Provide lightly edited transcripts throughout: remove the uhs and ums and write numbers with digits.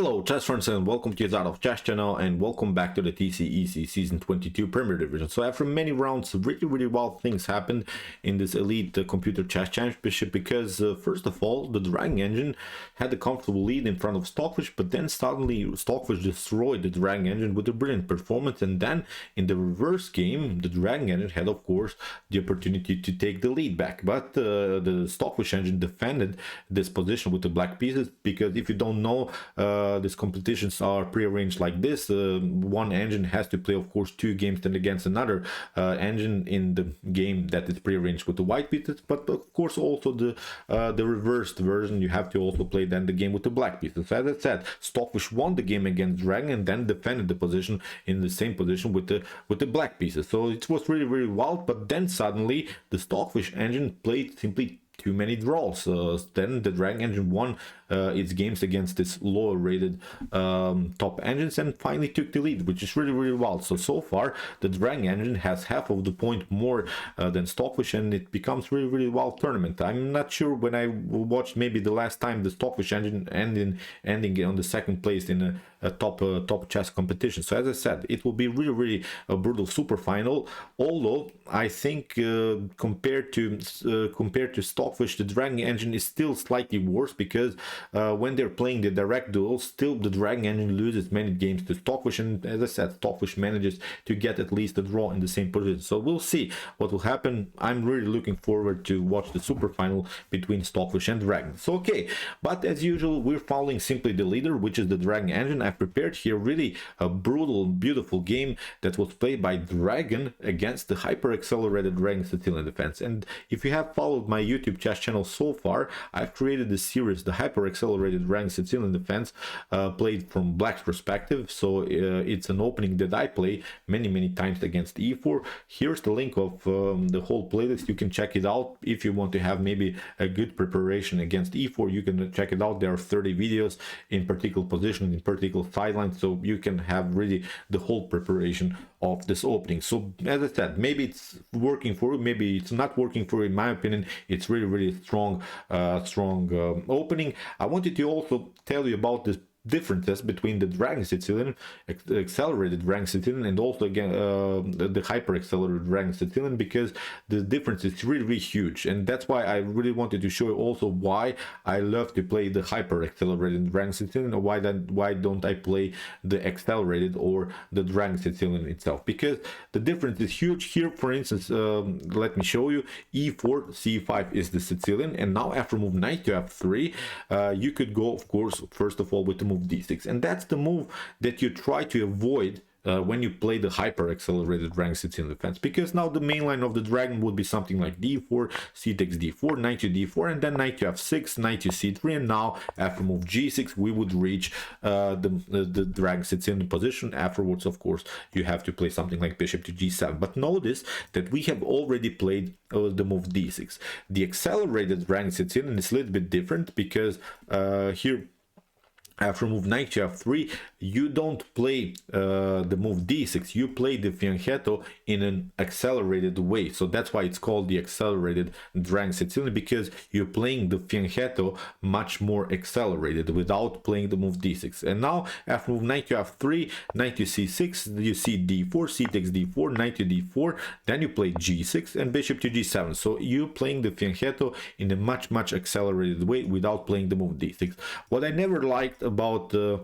Hello chess friends, and welcome to Jozarov Chess channel, and welcome back to the TCEC Season 22 Premier Division. So after many rounds, really wild things happened in this elite computer chess championship, because first of all, the Dragon Engine had a comfortable lead in front of Stockfish, but then suddenly Stockfish destroyed the Dragon Engine with a brilliant performance, and then in the reverse game, the Dragon Engine had of course the opportunity to take the lead back, but the Stockfish engine defended this position with the black pieces, because if you don't know, these competitions are prearranged like this. One engine has to play of course 2 games then against another engine in the game that is prearranged with the white pieces, but of course also the reversed version, you have to also play then the game with the black pieces. So as I said, Stockfish won the game against Dragon and then defended the position in the same position with the black pieces. So it was really wild, but then suddenly the Stockfish engine played simply too many draws. Then the Dragon Engine won its games against this lower rated top engines and finally took the lead, which is really wild. So far the Dragon Engine has half of the point more than Stockfish, and it becomes really wild tournament. I'm not sure when I watched maybe the last time the Stockfish engine ending on the second place in a top chess competition. So as I said, it will be really a brutal super final, although I think compared to Stockfish, the Dragon Engine is still slightly worse, because when they're playing the direct duels, still the Dragon Engine loses many games to Stockfish, and as I said, Stockfish manages to get at least a draw in the same position. So we'll see what will happen. I'm really looking forward to watch the super final between Stockfish and Dragon. So okay, but as usual, we're following simply the leader, which is the Dragon Engine. I've prepared here really a brutal, beautiful game that was played by Dragon against the hyper accelerated Dragon Sicilian defense. And if you have followed my YouTube chess channel so far, I've created this series, the hyper accelerated Dragon Sicilian defense, played from Black's perspective. So it's an opening that I play many times against e4. Here's the link of the whole playlist. You can check it out if you want to have maybe a good preparation against e4. You can check it out. There are 30 videos in particular position, in particular sidelines, so you can have really the whole preparation of this opening. So as I said, maybe it's working for you, maybe it's not working for you. In my opinion, it's really strong opening. I wanted to also tell you about this differences between the Dragon Sicilian, accelerated Dragon Sicilian, and also again the hyper accelerated Dragon Sicilian, because the difference is really huge, and that's why I really wanted to show you also why I love to play the hyper accelerated Dragon Sicilian, or why don't I play the accelerated or the Dragon Sicilian itself, because the difference is huge. Here for instance, let me show you, e4 c5 is the Sicilian, and now after move knight to f3, you could go of course first of all with the move d6, and that's the move that you try to avoid when you play the hyper accelerated Dragon Sicilian defense, because now the main line of the Dragon would be something like d4, c takes d4, knight to d4, and then knight to f6, knight to c3, and now after move g6 we would reach the Dragon Sicilian position. Afterwards of course you have to play something like bishop to g7, but notice that we have already played the move d6. The accelerated Dragon Sicilian is a little bit different, because here after move knight to f3, you don't play the move d6, you play the fianchetto in an accelerated way. So that's why it's called the accelerated Dragon Sicilian, because you're playing the fianchetto much more accelerated without playing the move d6. And now after move knight to f3, knight to c6, you see d4, c takes d4, knight to d4, then you play g6 and bishop to g7. So you're playing the fianchetto in a much accelerated way without playing the move d6. What I never liked about the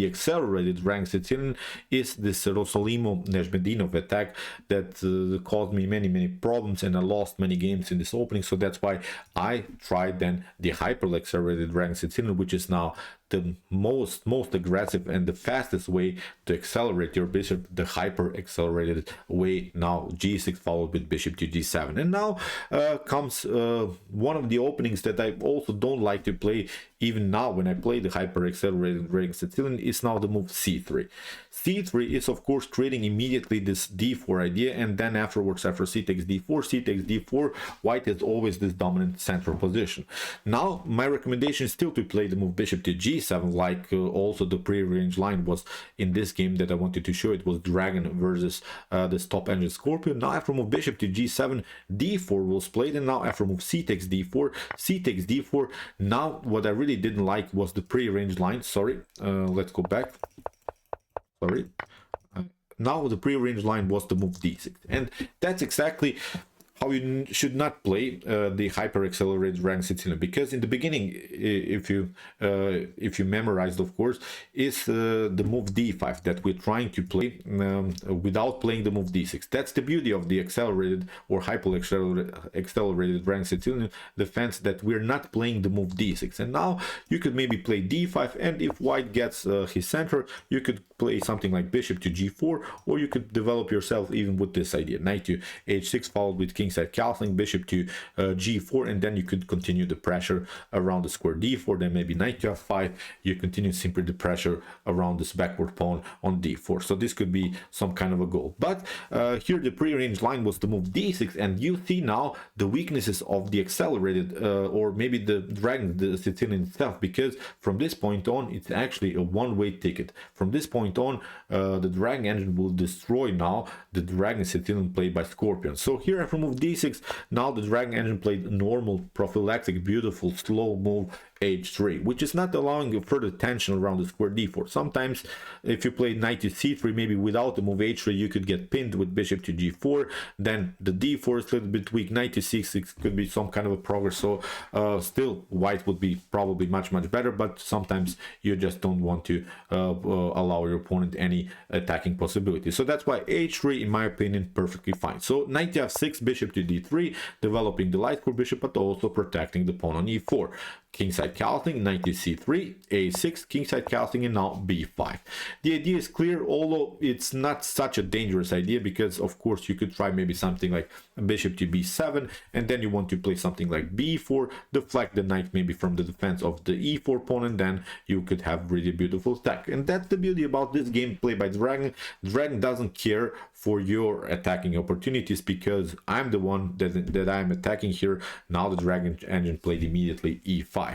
accelerated Dragon Sicilian is this Rosolimo Nezhmedinov attack that caused me many problems, and I lost many games in this opening. So that's why I tried then the hyper accelerated Dragon Sicilian, which is now the most aggressive and the fastest way to accelerate your bishop, the hyper accelerated way. Now g6 followed with bishop to g7, and now comes one of the openings that I also don't like to play even now when I play the hyper accelerated Dragon Sicilian, is now the move c3. c3 is of course creating immediately this d4 idea, and then afterwards, after c takes d4, white is always this dominant central position. Now my recommendation is still to play the move bishop to g6, g7, like also the pre-arranged line was in this game that I wanted to show. It was Dragon versus this top engine Scorpion. Now after move bishop to g7, d4 was played, and now after move c takes d4, c takes d4. Now what I really didn't like was the pre-arranged line. Sorry, let's go back. Sorry. Now the pre-arranged line was the move d6, and that's exactly how you should not play the hyper accelerated rank Sicilian, because in the beginning, if you memorized, of course, is the move d5 that we're trying to play without playing the move d6. That's the beauty of the accelerated or hyper accelerated rank Sicilian defense, that we're not playing the move d6. And now you could maybe play d5, and if white gets his center, you could play something like bishop to g4, or you could develop yourself even with this idea, knight to h6 followed with kingside castling, bishop to g4, and then you could continue the pressure around the square d4, then maybe knight to f5, you continue simply the pressure around this backward pawn on d4. So this could be some kind of a goal, but here the prearranged line was the move d6, and you see now the weaknesses of the accelerated or maybe the dragon, the Sicilian itself, because from this point on it's actually a one-way ticket. From this point on, the dragon engine will destroy now the dragon Sicilian played by Scorpion. So here after move d6, now the dragon engine played normal, prophylactic, beautiful, slow move h3, which is not allowing further tension around the square d4. Sometimes if you play knight to c3, maybe without the move h3, you could get pinned with bishop to g4, then the d4 is a little bit weak, knight to c6 could be some kind of a progress. So still white would be probably much better, but sometimes you just don't want to allow your opponent any attacking possibility. So that's why h3, in my opinion, perfectly fine. So knight to f6, bishop to d3, developing the light square bishop, but also protecting the pawn on e4. Kingside castling, knight to c3, a6, kingside castling, and now b5. The idea is clear, although it's not such a dangerous idea, because of course you could try maybe something like bishop to b7, and then you want to play something like b4, deflect the knight maybe from the defense of the e4 pawn, and then you could have really beautiful attack. And that's the beauty about this game played by Dragon. Dragon doesn't care for your attacking opportunities, because I'm the one that I'm attacking here. Now the dragon engine played immediately e5.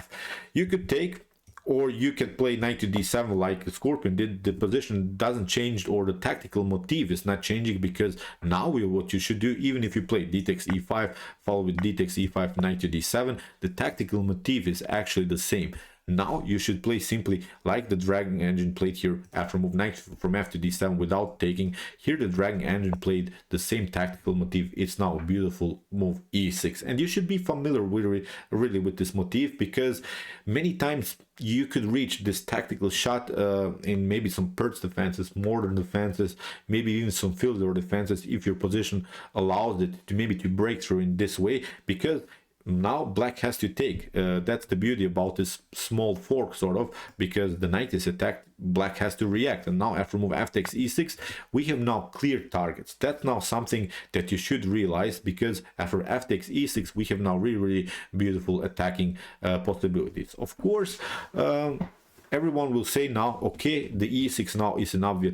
You could take, or you can play knight to d7 like Scorpion did. The position doesn't change, or the tactical motif is not changing, because now what you should do, even if you play d takes e5 followed with d takes e5, knight to d7, the tactical motif is actually the same. Now you should play simply like the dragon engine played here after move knight from f to d7 without taking. Here the dragon engine played the same tactical motif. It's now a beautiful move e6, and you should be familiar with really with this motif, because many times you could reach this tactical shot in maybe some perch defenses, modern defenses, maybe even some fielder defenses, if your position allows it to maybe to break through in this way, because now black has to take. That's the beauty about this small fork, sort of, because the knight is attacked, black has to react. And now after move f takes e6, we have now clear targets. That's now something that you should realize, because after f takes e6, we have now really beautiful attacking possibilities. Of course, everyone will say now, okay, the e6 now is an obvious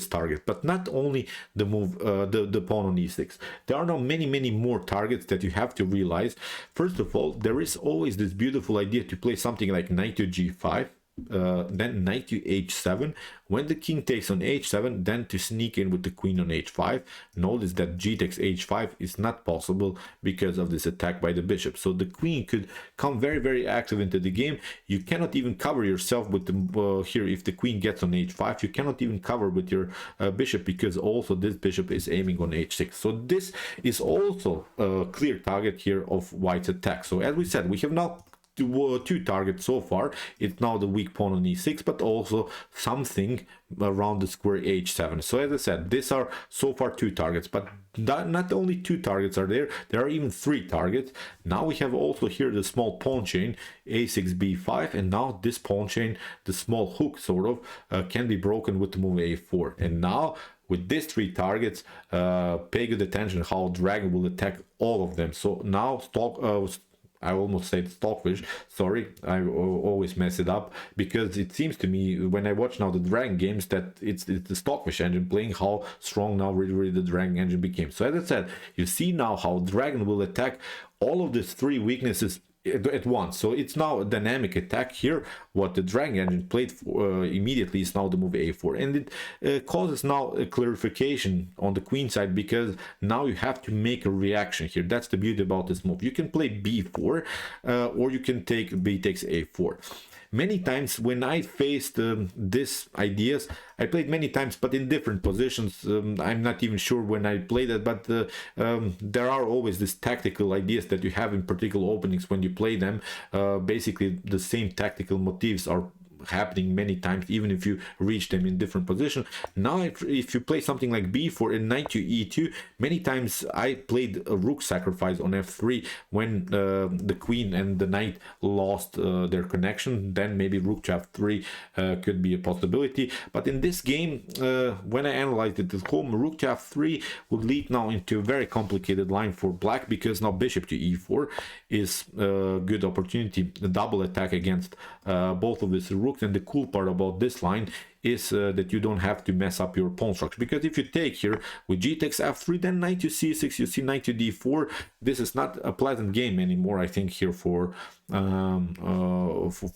target, but not only the move, the pawn on e6. There are now many more targets that you have to realize. First of all, there is always this beautiful idea to play something like knight to g5, then knight to h7. When the king takes on h7, then to sneak in with the queen on h5. Notice that g takes h5 is not possible because of this attack by the bishop. So the queen could come very active into the game. You cannot even cover yourself with the here. If the queen gets on h5, you cannot even cover with your bishop, because also this bishop is aiming on h6. So this is also a clear target here of white's attack. So as we said, we have now two targets so far. It's now the weak pawn on e6, but also something around the square h7. So as I said, these are so far two targets, but not only two targets are there are even three targets. Now we have also here the small pawn chain a6 b5, and now this pawn chain, the small hook sort of, can be broken with the move a4. And now with these three targets, pay good attention how dragon will attack all of them. So now I almost said stockfish, sorry, I always mess it up, because it seems to me when I watch now the dragon games that it's the stockfish engine playing, how strong now really the dragon engine became. So as I said, you see now how dragon will attack all of these three weaknesses at once. So it's now a dynamic attack here what the Dragon Engine played for, immediately is now the move a4, and it causes now a clarification on the queen side, because now you have to make a reaction here. That's the beauty about this move. You can play b4, or you can take b takes a4. Many times when I faced these ideas, I played many times, but in different positions. I'm not even sure when I played it, but there are always these tactical ideas that you have in particular openings when you play them. Basically, the same tactical motifs are happening many times, even if you reach them in different position. Now if you play something like b4 and knight to e2, many times I played a rook sacrifice on f3 when the queen and the knight lost their connection. Then maybe rook to f3 could be a possibility, but in this game, when I analyzed it at home, rook to f3 would lead now into a very complicated line for black, because now bishop to e4 is a good opportunity, a double attack against both of these rooks. And the cool part about this line is that you don't have to mess up your pawn structure, because if you take here with g takes f3, then knight to c6, you see knight to d4. This is not a pleasant game anymore, I think, here for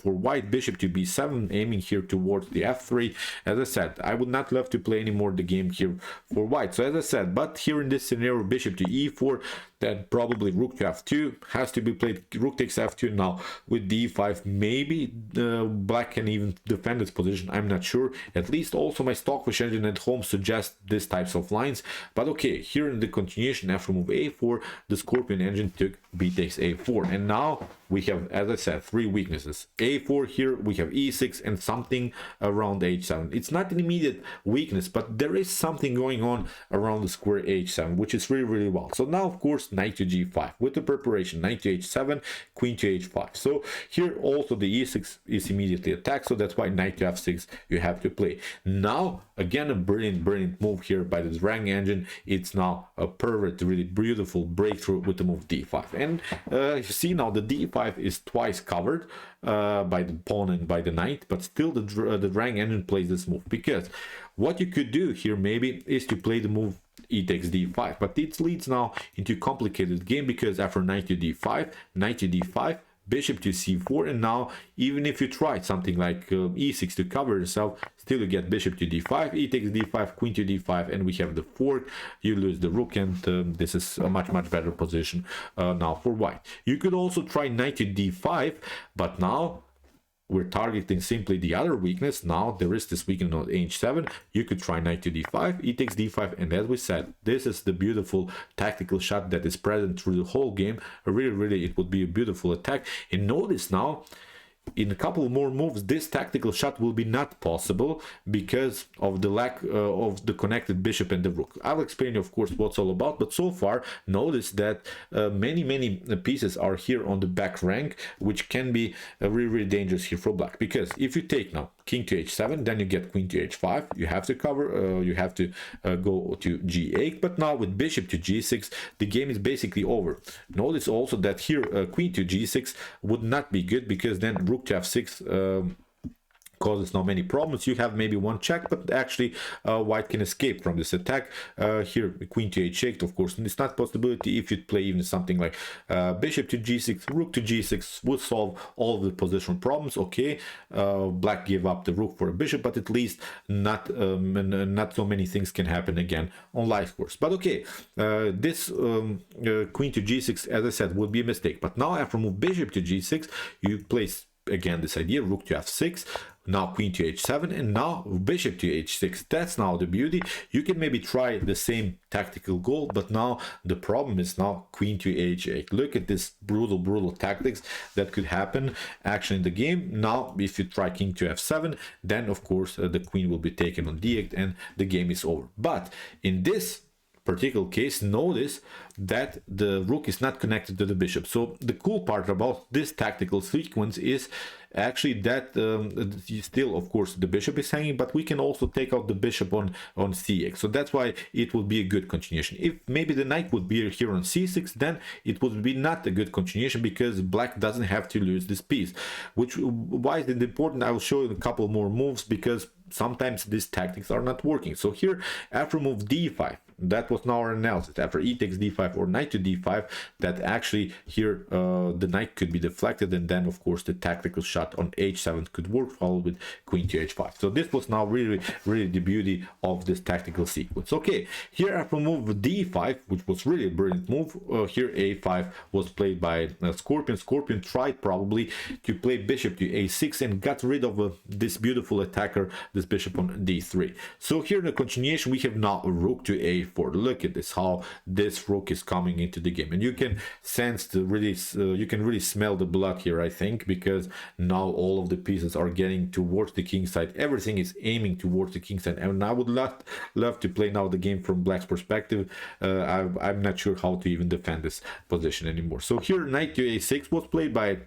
white. Bishop to b7, aiming here towards the f3. As I said, I would not love to play anymore the game here for white. So as I said, but here in this scenario, bishop to e4, then probably rook to f2 has to be played. Rook takes f2 now with d5. Maybe black can even defend its position, I'm not sure. At least also my Stockfish engine at home suggests these types of lines. But okay, here in the continuation, after move a4, the Scorpion engine took b takes a4, and now we have, as I said, three weaknesses. a4, here we have e6 and something around h7. It's not an immediate weakness, but there is something going on around the square h7, which is really, really well. So now, of course, knight to g5 with the preparation, knight to h7, queen to h5. So here also the e6 is immediately attacked, so that's why knight to f6 you have to play. Now again, a brilliant move here by the Dragon engine. It's now a perfect, really beautiful breakthrough with the move d5, and you see now the d5 is twice covered by the pawn and by the knight, but still the Dragon engine plays this move, because what you could do here maybe is to play the move e takes d5, but it leads now into a complicated game, because after knight to d5, knight to d5, bishop to c4, and now even if you try something like e6 to cover yourself, still you get bishop to d5, e takes d5, queen to d5, and we have the fork. You lose the rook, and this is a much better position now for white. You could also try knight to d5, but now we're targeting simply the other weakness. Now there is this weakness on h7. You could try knight to d5, e takes d5, and as we said, this is the beautiful tactical shot that is present through the whole game. Really, it would be a beautiful attack. And notice now, in a couple more moves, this tactical shot will be not possible because of the lack of the connected bishop and the rook. I'll explain, of course, what's all about, but so far notice that many pieces are here on the back rank, which can be really dangerous here for black, because if you take now king to h7, then you get queen to h5, you have to cover, you have to go to g8, but now with bishop to g6, the game is basically over. Notice also that here queen to g6 would not be good, because then rook to f6 causes not many problems. You have maybe one check, but actually white can escape from this attack. Here queen to h8, of course, and it's not a possibility. If you play even something like bishop to g6, rook to g6 would solve all of the positional problems. Okay, black gave up the rook for a bishop, but at least not so many things can happen again on life course. But okay, this queen to g6, as I said, would be a mistake. But now after move bishop to g6, you place again this idea, rook to f6, now queen to h7, and now bishop to h6. That's now the beauty. You can maybe try the same tactical goal, but now the problem is now queen to h8. Look at this brutal tactics that could happen actually in the game. Now if you try king to f7, then of course the queen will be taken on d8 and the game is over. But in this particular case, notice that the rook is not connected to the bishop. So the cool part about this tactical sequence is actually that still, of course, the bishop is hanging, but we can also take out the bishop on c8. So that's why it would be a good continuation. If maybe the knight would be here on c6, then it would be not a good continuation, because black doesn't have to lose this piece. Why is it important? I will show you a couple more moves, because sometimes these tactics are not working. So here, after move d5, that was now our analysis. After e takes d5 or knight to d5, that actually here the knight could be deflected, and then of course the tactical shot on h7 could work, followed with queen to h5. So this was now really the beauty of this tactical sequence. Okay, here after move d5, which was really a brilliant move, here a5 was played by Scorpion. Scorpion tried probably to play bishop to a6 and got rid of this beautiful attacker, this bishop on d3. So here in the continuation we have now rook to a4. Look at this, how this rook is coming into the game, and you can sense the really you can really smell the blood here, I think, because now all of the pieces are getting towards the king side. Everything is aiming towards the king side, and I would love to play now the game from black's perspective. I'm not sure how to even defend this position anymore. So here knight to a6 was played by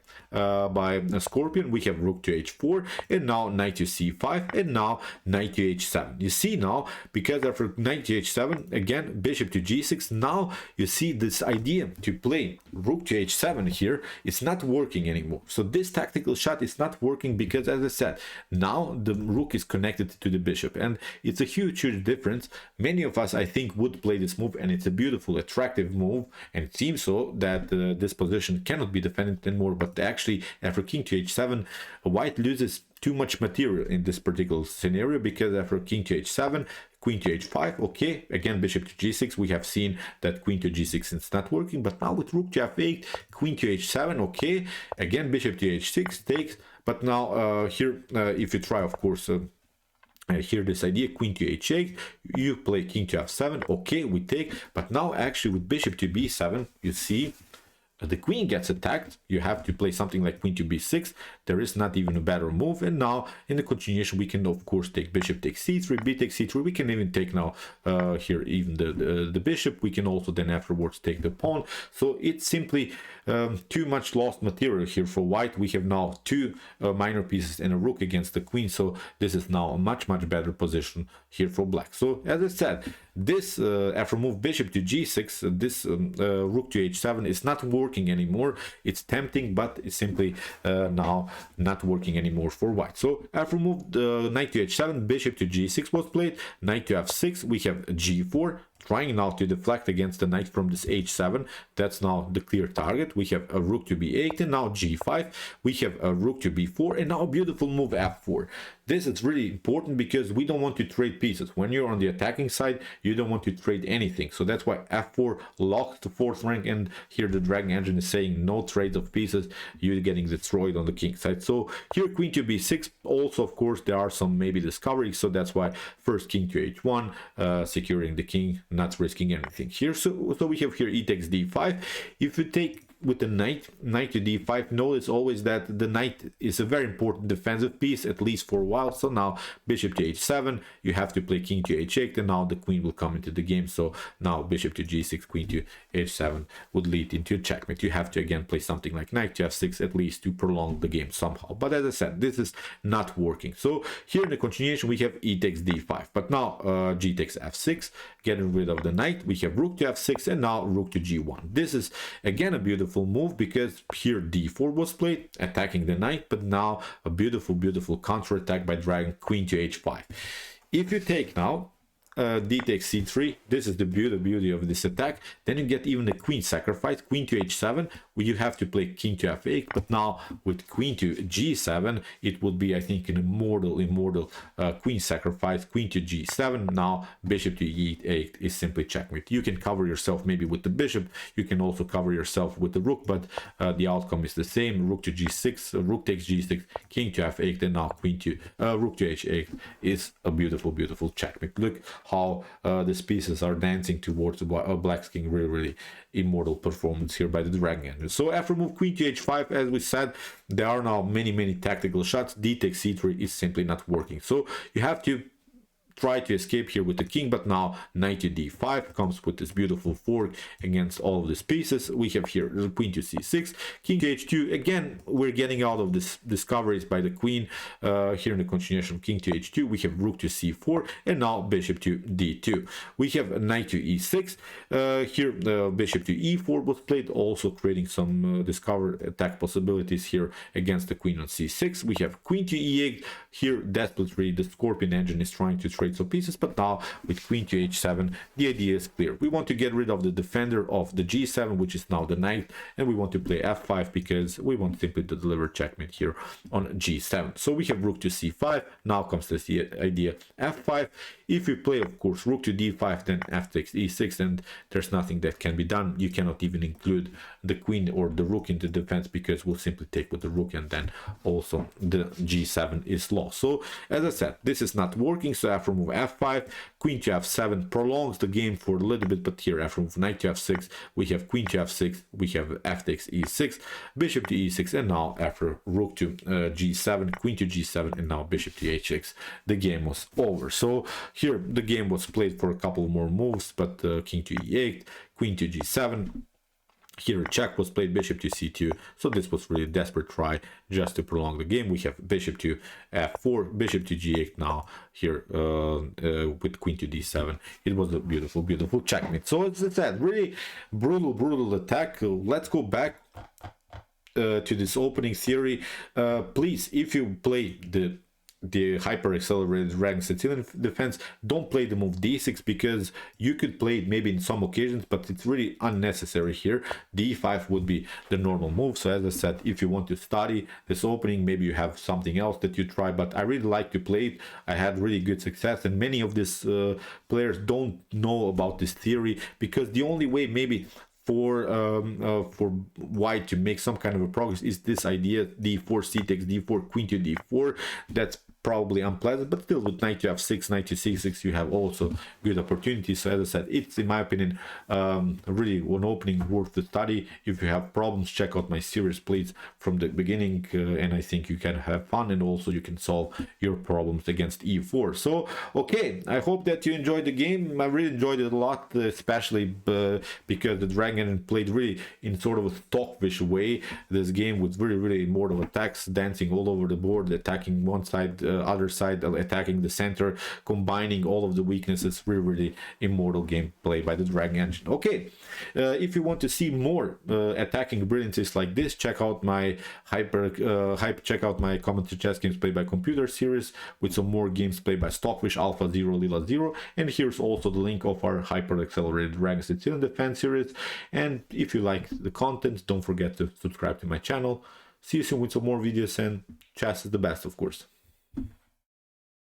Scorpion. We have rook to h4, and now knight to c5, and now knight to h7. You see now, because after knight to h7, again bishop to g6, now you see this idea to play rook to h7 here, it's not working anymore. So this tactical shot is not working because, as I said, now the rook is connected to the bishop, and it's a huge difference. Many of us, I think, would play this move, and it's a beautiful, attractive move, and it seems so that this position cannot be defended anymore. But actually, after king to h7, white loses too much material in this particular scenario, because after king to h7, queen to h5, okay, again bishop to g6, we have seen that queen to g6 is not working. But now with rook to f8, queen to h7, okay, again bishop to h6 takes. But now here if you try, of course, here this idea, queen to h8, you play king to f7, okay, we take. But now actually with bishop to b7, you see the queen gets attacked. You have to play something like queen to b6. There is not even a better move. And now in the continuation we can of course take bishop takes c3, b takes c3. We can even take now here even the bishop. We can also then afterwards take the pawn. So it's simply too much lost material here for white. We have now two minor pieces and a rook against the queen, so this is now a much better position here for black. So as I said, this after move bishop to g6, this rook to h7 is not working anymore. It's tempting, but it's simply now not working anymore for white. So after move knight to h7, bishop to g6 was played, knight to f6, we have g4, trying now to deflect against the knight from this h7. That's now the clear target. We have a rook to b8, and now g5. We have a rook to b4, and now a beautiful move f4. This is really important because we don't want to trade pieces. When you're on the attacking side, you don't want to trade anything. So that's why f4 locks the fourth rank, and here the Dragon Engine is saying no trades of pieces. You're getting destroyed on the king side. So here queen to b6. Also, of course, there are some maybe discoveries. So that's why first king to h1, securing the king, not risking anything here. So we have here e takes d5. If you take with the knight to d5, notice always that the knight is a very important defensive piece, at least for a while. So now bishop to h7, you have to play king to h8, and now the queen will come into the game. So now bishop to g6, queen to h7 would lead into a checkmate. You have to again play something like knight to f6 at least to prolong the game somehow. But as I said, this is not working. So here in the continuation we have e takes d5, but now g takes f6, getting rid of the knight. We have rook to f6, and now rook to g1. This is again a beautiful move because here d4 was played, attacking the knight, but now a beautiful counter attack by dragon, queen to h5. If you take now d takes c3, this is the beauty of this attack. Then you get even the queen sacrifice, queen to h7, where you have to play king to f8. But now with queen to g7, it would be, I think, an immortal queen sacrifice, queen to g7. Now bishop to e8 is simply checkmate. You can cover yourself maybe with the bishop, you can also cover yourself with the rook, but the outcome is the same. Rook to g6, rook takes g6, king to f8, and now queen to rook to h8 is a beautiful checkmate. Look how these pieces are dancing towards black's king. Really immortal performance here by the Dragon Engine. So after move queen to h5, as we said, there are now many tactical shots. D takes c3 is simply not working. So you have to try to escape here with the king, but now knight to d5 comes with this beautiful fork against all of these pieces. We have here queen to c6, king to h2. Again, we're getting out of this discoveries by the queen. Here in the continuation, king to h2, we have rook to c4, and now bishop to d2. We have knight to e6. Here bishop to e4 was played, also creating some discovered attack possibilities here against the queen on c6. We have queen to e8. Here desperately the Scorpion Engine is trying to trade trades of pieces, but now with queen to h7, the idea is clear. We want to get rid of the defender of the g7, which is now the knight, and we want to play f5 because we want simply to deliver checkmate here on g7. So we have rook to c5. Now comes this idea f5. If you play, of course, rook to d5, then f takes e6, and there's nothing that can be done. You cannot even include the queen or the rook into defense because we'll simply take with the rook, and then also the g7 is lost. So as I said, this is not working, so after move f5, queen to f7 prolongs the game for a little bit, but here after move knight to f6, we have queen to f6, we have f takes e6, bishop to e6, and now after rook to g7, queen to g7, and now bishop to h6, the game was over. So here the game was played for a couple more moves, but king to e8, queen to g7. Here a check was played, bishop to c2, so this was really a desperate try just to prolong the game. We have bishop to f4, bishop to g8 now here with queen to d7. It was a beautiful, beautiful checkmate. So as I said, really brutal attack. Let's go back to this opening theory. Please, if you play the hyper accelerated dragon Sicilian defense, don't play the move d6 because you could play it maybe in some occasions, but it's really unnecessary here. d5 would be the normal move. So as I said, if you want to study this opening, maybe you have something else that you try, but I really like to play it. I had really good success, and many of these players don't know about this theory, because the only way maybe for white to make some kind of a progress is this idea d4, c takes d4, queen to d4. That's probably unpleasant, but still with knight to f6, knight to c6, you have also good opportunities. So as I said, it's in my opinion really an opening worth the study. If you have problems, check out my series plays from the beginning, and I think you can have fun, and also you can solve your problems against e4. So okay, I hope that you enjoyed the game. I really enjoyed it a lot, especially because the dragon played really in sort of a stockfish way this game, with really immortal attacks, dancing all over the board, attacking one side, other side, attacking the center, combining all of the weaknesses. Really immortal gameplay by the dragon engine. Okay, if you want to see more attacking brilliances like this, check out my check out my commentary chess games played by computer series with some more games played by stockfish, alpha 0, lila 0, and here's also the link of our hyper accelerated dragon Sicilian defense series. And if you like the content, don't forget to subscribe to my channel. See you soon with some more videos, and chess is the best, of course.